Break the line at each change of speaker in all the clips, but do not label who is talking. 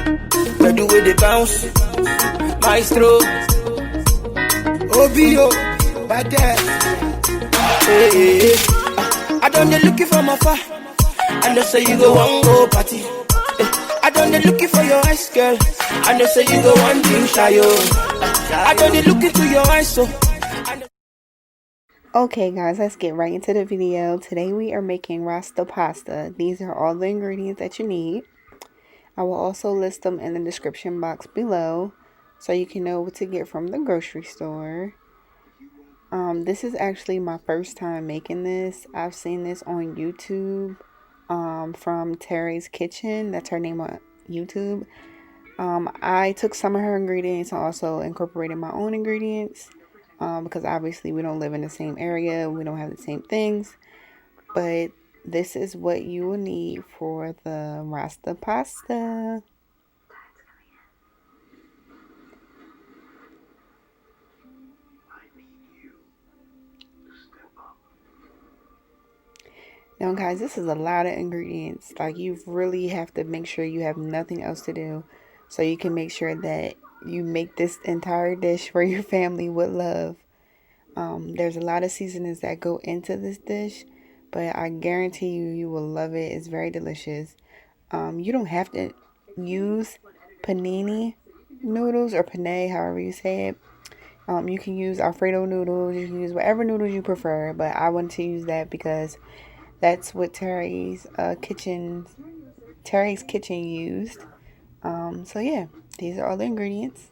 The do with the bounce, maestro, OBO, bad dad. Hey, I done the looking for my far, and they say you go one go party. I done the looking for your eyes, girl, and they say you go one thing shy, yo. I done the looking to your eyes, so.
Okay guys, let's get right into the video. Today we are making Rasta Pasta. These are all the ingredients that you need. I will also list them in the description box below so you can know what to get from the grocery store. This is actually my first time making this. I've seen this on YouTube from Terry's Kitchen. That's her name on YouTube. I took some of her ingredients and also incorporated my own ingredients. Because obviously we don't live in the same area, we don't have the same things, but this is what you will need for the Rasta Pasta. Now guys, this is a lot of ingredients. Like, you really have to make sure you have nothing else to do so you can make sure that you make this entire dish for your family with love. There's a lot of seasonings that go into this dish, but I guarantee you will love it. It's very delicious. You don't have to use panini noodles or penne, however you say it. You can use Alfredo noodles. You can use whatever noodles you prefer, but I want to use that because that's what Terry's kitchen used. So yeah, these are all the ingredients.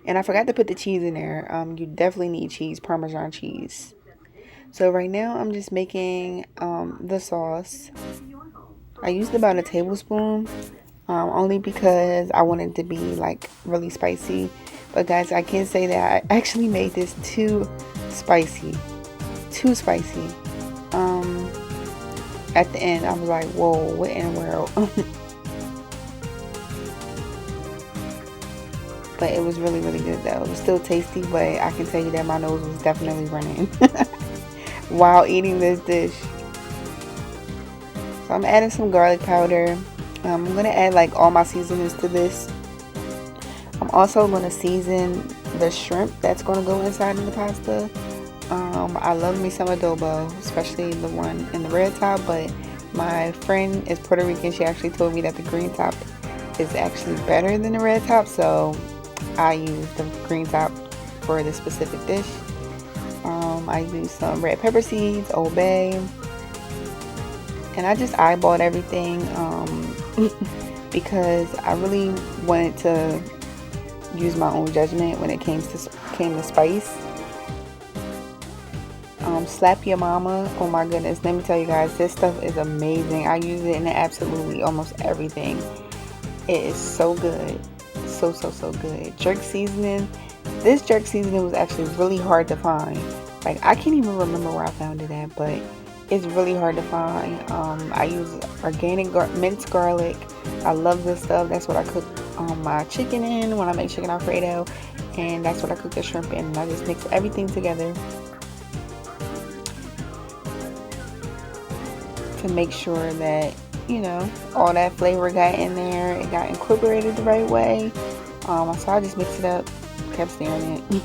And I forgot to put the cheese in there. You definitely need cheese, Parmesan cheese. So right now I'm just making the sauce. I used about a tablespoon, only because I wanted it to be like really spicy. But guys, I can say that I actually made this too spicy. At the end I was like, whoa, what in the world? But it was really, really good though. It was still tasty, but I can tell you that my nose was definitely running while eating this dish. So I'm adding some garlic powder. I'm going to add like all my seasonings to this. I'm also going to season the shrimp that's going to go inside of the pasta. I love me some adobo, especially the one in the red top, but my friend is Puerto Rican. She actually told me that the green top is actually better than the red top, so I use the green top for this specific dish. I use some red pepper seeds, Old Bay, and I just eyeballed everything because I really wanted to use my own judgment when it came to spice. Slap your mama. Oh my goodness, let me tell you guys, this stuff is amazing. I use it in absolutely almost everything. It is so good. So good. Jerk seasoning. This jerk seasoning was actually really hard to find. Like, I can't even remember where I found it at, but it's really hard to find. I use organic minced garlic. I love this stuff. That's what I cook my chicken in when I make chicken Alfredo, and that's what I cook the shrimp in. And I just mix everything together to make sure that, you know, all that flavor got in there. It got incorporated the right way. So I just mixed it up, kept stirring it.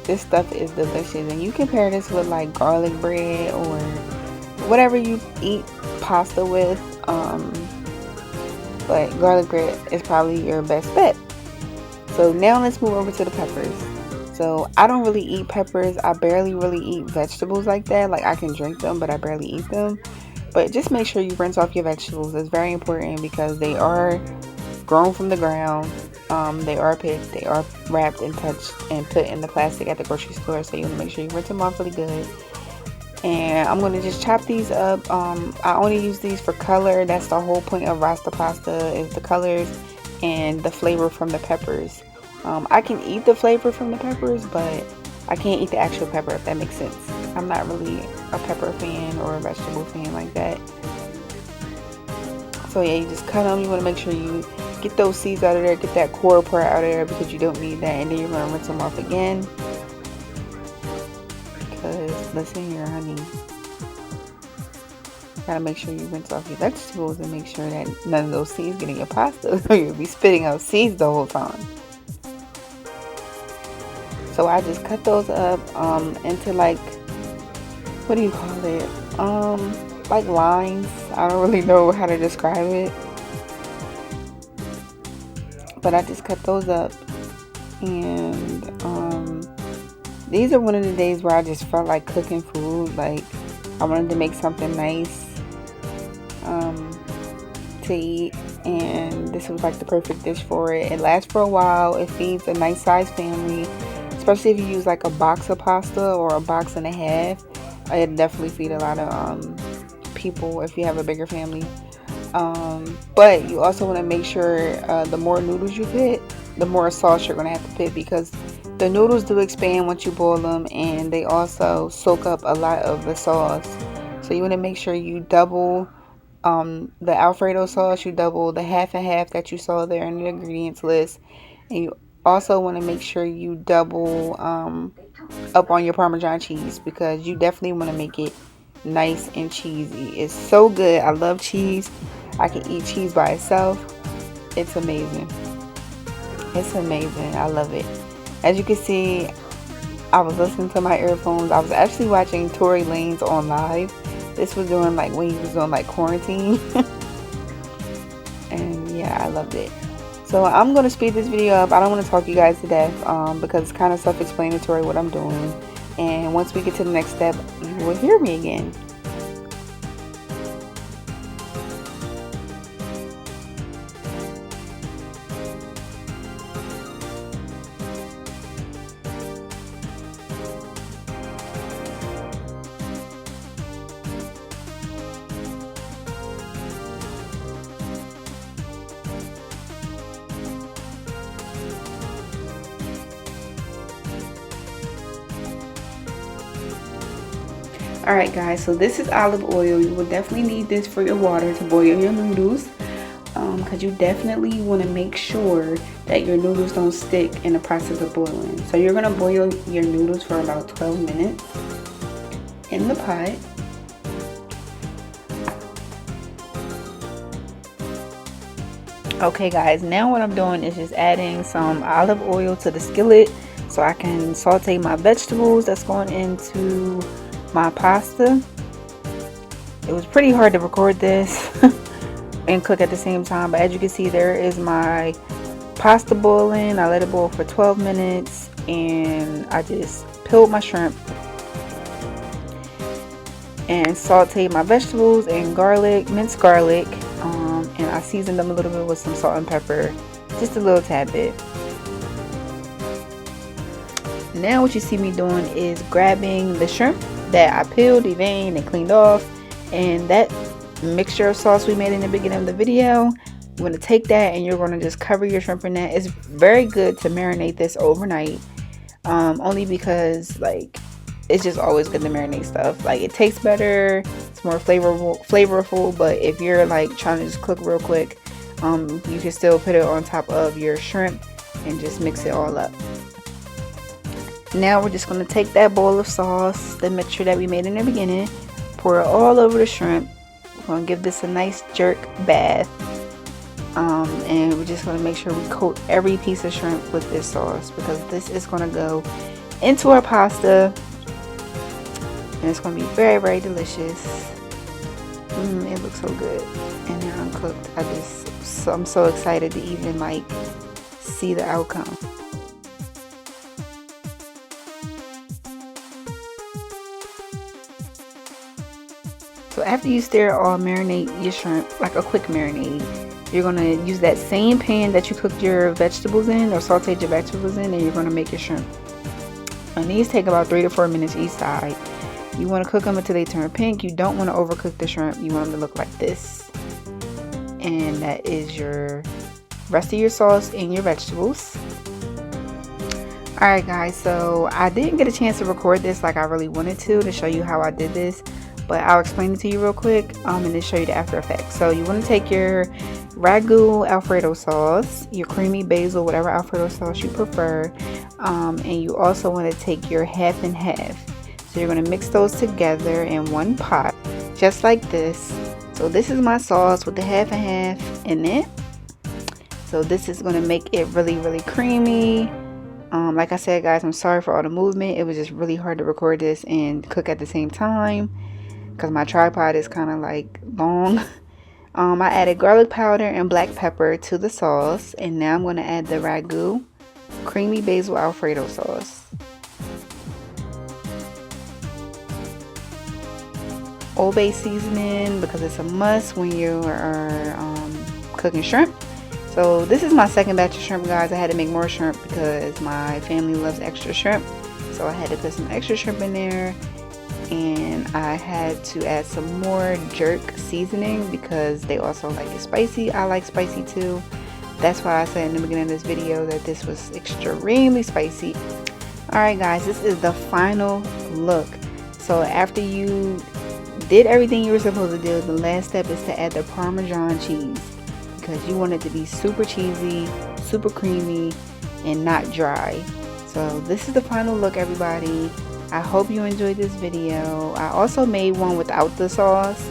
This stuff is delicious, and you can pair this with like garlic bread or whatever you eat pasta with. But garlic bread is probably your best bet. So now let's move over to the peppers. So I don't really eat peppers. I barely really eat vegetables like that. Like, I can drink them, but I barely eat them. But just make sure you rinse off your vegetables. It's very important because they are grown from the ground. They are picked. They are wrapped and touched and put in the plastic at the grocery store. So you want to make sure you rinse them off really good. And I'm going to just chop these up. I only use these for color. That's the whole point of Rasta Pasta, is the colors and the flavor from the peppers. I can eat the flavor from the peppers, but I can't eat the actual pepper, if that makes sense. I'm not really a pepper fan or a vegetable fan like that. So yeah, you just cut them. You want to make sure you get those seeds out of there, get that core part out of there, because you don't need that. And then you're going to rinse them off again. Because listen here, honey, gotta make sure you rinse off your vegetables and make sure that none of those seeds get in your pasta, or you'll be spitting out seeds the whole time. So I just cut those up into like, what do you call it? Like lines. I don't really know how to describe it, but I just cut those up. And these are one of the days where I just felt like cooking food. Like I wanted to make something nice to eat, and this was like the perfect dish for it. It lasts for a while. It feeds a nice sized family, especially if you use like a box of pasta or a box and a half. It definitely feed a lot of people if you have a bigger family. But you also want to make sure the more noodles you put, the more sauce you're going to have to put, because the noodles do expand once you boil them, and they also soak up a lot of the sauce. So you want to make sure you double the Alfredo sauce, you double the half and half that you saw there in the ingredients list, and you also want to make sure you double up on your Parmesan cheese, because you definitely want to make it nice and cheesy. It's so good. I love cheese. I can eat cheese by itself. It's amazing. It's amazing. I love it. As you can see, I was listening to my earphones. I was actually watching Tory Lanez on live. This was during like when he was doing like quarantine. And yeah, I loved it. So I'm going to speed this video up. I don't want to talk you guys to death because it's kind of self-explanatory what I'm doing. And once we get to the next step, you will hear me again. Alright guys, so this is olive oil. You will definitely need this for your water to boil your noodles, because you definitely want to make sure that your noodles don't stick in the process of boiling. So you're going to boil your noodles for about 12 minutes in the pot. Okay guys, now what I'm doing is just adding some olive oil to the skillet so I can saute my vegetables that's going into my pasta. It was pretty hard to record this and cook at the same time, but as you can see, there is my pasta boiling. I let it boil for 12 minutes and I just peeled my shrimp and sauteed my vegetables and garlic, minced garlic, and I seasoned them a little bit with some salt and pepper, just a little tad bit. Now what you see me doing is grabbing the shrimp that I peeled, deveined, and cleaned off, and that mixture of sauce we made in the beginning of the video, you're going to take that and you're going to just cover your shrimp in that. It's very good to marinate this overnight, only because like it's just always good to marinate stuff. Like it tastes better, it's more flavorful, but if you're like trying to just cook real quick, you can still put it on top of your shrimp and just mix it all up. Now we're just going to take that bowl of sauce, the mixture that we made in the beginning, pour it all over the shrimp. We're going to give this a nice jerk bath, and we're just going to make sure we coat every piece of shrimp with this sauce, because this is going to go into our pasta and it's going to be very, very delicious. It looks so good, and they're uncooked. I'm so excited to even like see the outcome. So after you stir or marinate your shrimp, like a quick marinade, you're going to use that same pan that you cooked your vegetables in or sauteed your vegetables in, and you're going to make your shrimp. And these take about 3 to 4 minutes each side. You want to cook them until they turn pink. You don't want to overcook the shrimp. You want them to look like this. And that is your rest of your sauce and your vegetables. Alright guys, so I didn't get a chance to record this like I really wanted to show you how I did this, but I'll explain it to you real quick and then show you the after effects. So you want to take your ragu Alfredo sauce, your creamy basil, whatever Alfredo sauce you prefer, and you also want to take your half and half. So you're going to mix those together in one pot. just like this. So this is my sauce with the half and half in it. So this is going to make it really creamy. Like I said, guys, I'm sorry for all the movement. It was just really hard to record this and cook at the same time because my tripod is kind of like long. I added garlic powder and black pepper to the sauce, and now I'm going to add the ragu creamy basil Alfredo sauce. Old Bay seasoning, because it's a must when you are cooking shrimp. So this is my second batch of shrimp, guys. I had to make more shrimp because my family loves extra shrimp, so I had to put some extra shrimp in there. And I had to add some more jerk seasoning because they also like it spicy. I like spicy too. That's why I said in the beginning of this video that this was extremely spicy. Alright guys, this is the final look. So after you did everything you were supposed to do, the last step is to add the Parmesan cheese, because you want it to be super cheesy, super creamy, and not dry. So this is the final look, everybody. I hope you enjoyed this video. I also made one without the sauce,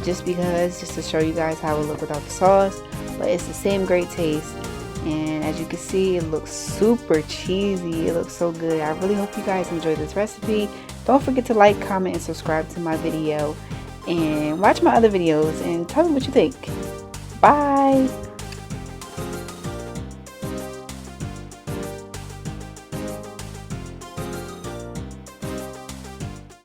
just to show you guys how it looked without the sauce. But it's the same great taste, and as you can see, it looks super cheesy. It looks so good. I really hope you guys enjoyed this recipe. Don't forget to like, comment, and subscribe to my video, and watch my other videos and tell me what you think. Bye.